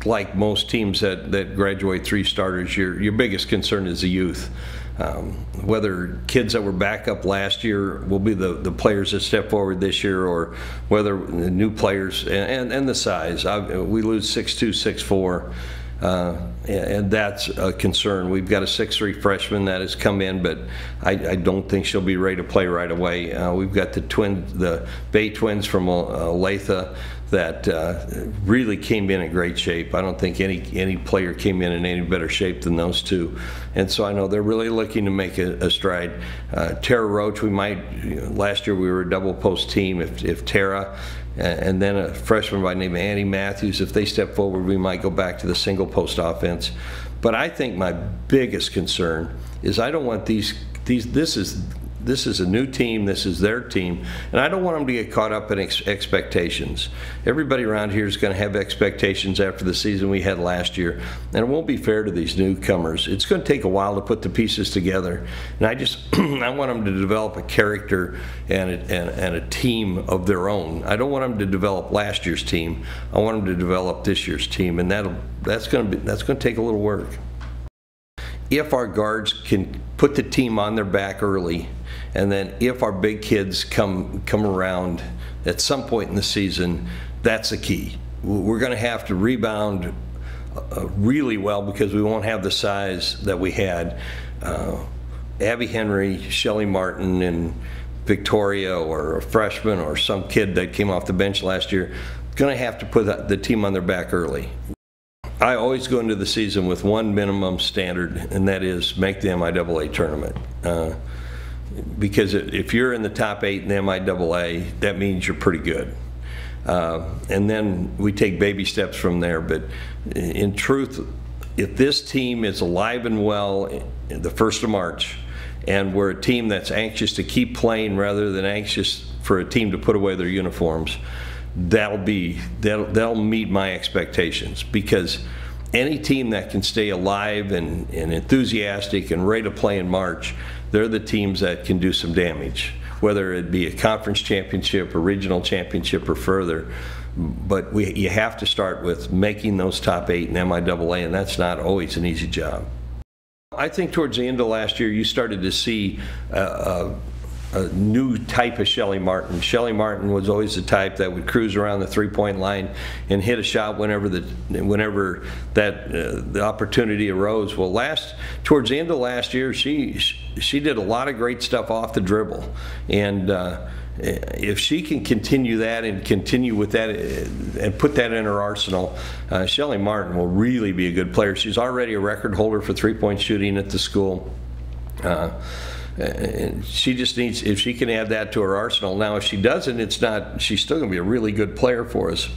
like most teams that graduate 3 starters, your biggest concern is the youth. Whether kids that were backup last year will be the players that step forward this year, or whether the new players, and the size. We lose 6'2", 6'4", and that's a concern. We've got a 6'3" freshman that has come in, but I don't think she'll be ready to play right away. We've got the Bay twins from Olathe that really came in great shape. I don't think any player came in any better shape than those two, and so I know they're really looking to make a stride. Tara Roach, last year we were a double post team. If Tara and then a freshman by the name of Annie Matthews, if they step forward, we might go back to the single post offense. But I think my biggest concern is I don't want this is a new team, this is their team, and I don't want them to get caught up in expectations. Everybody around here is going to have expectations after the season we had last year, and it won't be fair to these newcomers. It's going to take a while to put the pieces together, and I want them to develop a character and a team of their own. I don't want them to develop last year's team. I want them to develop this year's team, and that's going to take a little work. If our guards can put the team on their back early, and then if our big kids come around at some point in the season, that's the key. We're going to have to rebound really well because we won't have the size that we had. Abby Henry, Shelly Martin, and Victoria, or a freshman, or some kid that came off the bench last year, going to have to put the team on their back early. I always go into the season with one minimum standard, and that is make the MIAA tournament. Because if you're in the top 8 in the MIAA, that means you're pretty good. And then we take baby steps from there. But in truth, if this team is alive and well the 1st of March, and we're a team that's anxious to keep playing rather than anxious for a team to put away their uniforms, that'll meet my expectations. Because any team that can stay alive and enthusiastic and ready to play in March, they're the teams that can do some damage, whether it be a conference championship, a regional championship, or further. But you have to start with making those top 8 in MIAA, and that's not always an easy job. I think towards the end of last year, you started to see a new type of Shelly Martin. Shelly Martin was always the type that would cruise around the 3-point line and hit a shot whenever the opportunity arose. Well, towards the end of last year, she did a lot of great stuff off the dribble, and if she can continue that and continue with that and put that in her arsenal, Shelly Martin will really be a good player. She's already a record holder for 3-point shooting at the school. And she just needs, if she can add that to her arsenal. Now, if she doesn't, she's still going to be a really good player for us.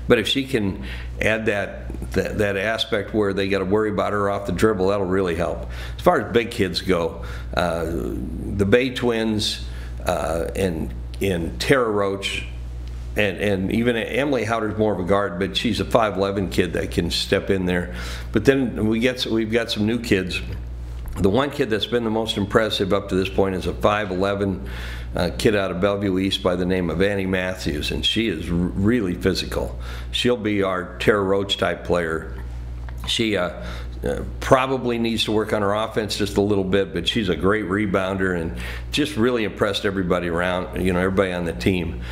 But if she can add that aspect where they got to worry about her off the dribble, that'll really help. As far as big kids go, the Bay twins and Tara Roach, and even Emily Howder's more of a guard, but she's a 5'11" kid that can step in there. But then we've got some new kids. The one kid that's been the most impressive up to this point is a 5'11" kid out of Bellevue East by the name of Annie Matthews, and she is really physical. She'll be our Tara Roach type player. She probably needs to work on her offense just a little bit, but she's a great rebounder and just really impressed everybody around, everybody on the team.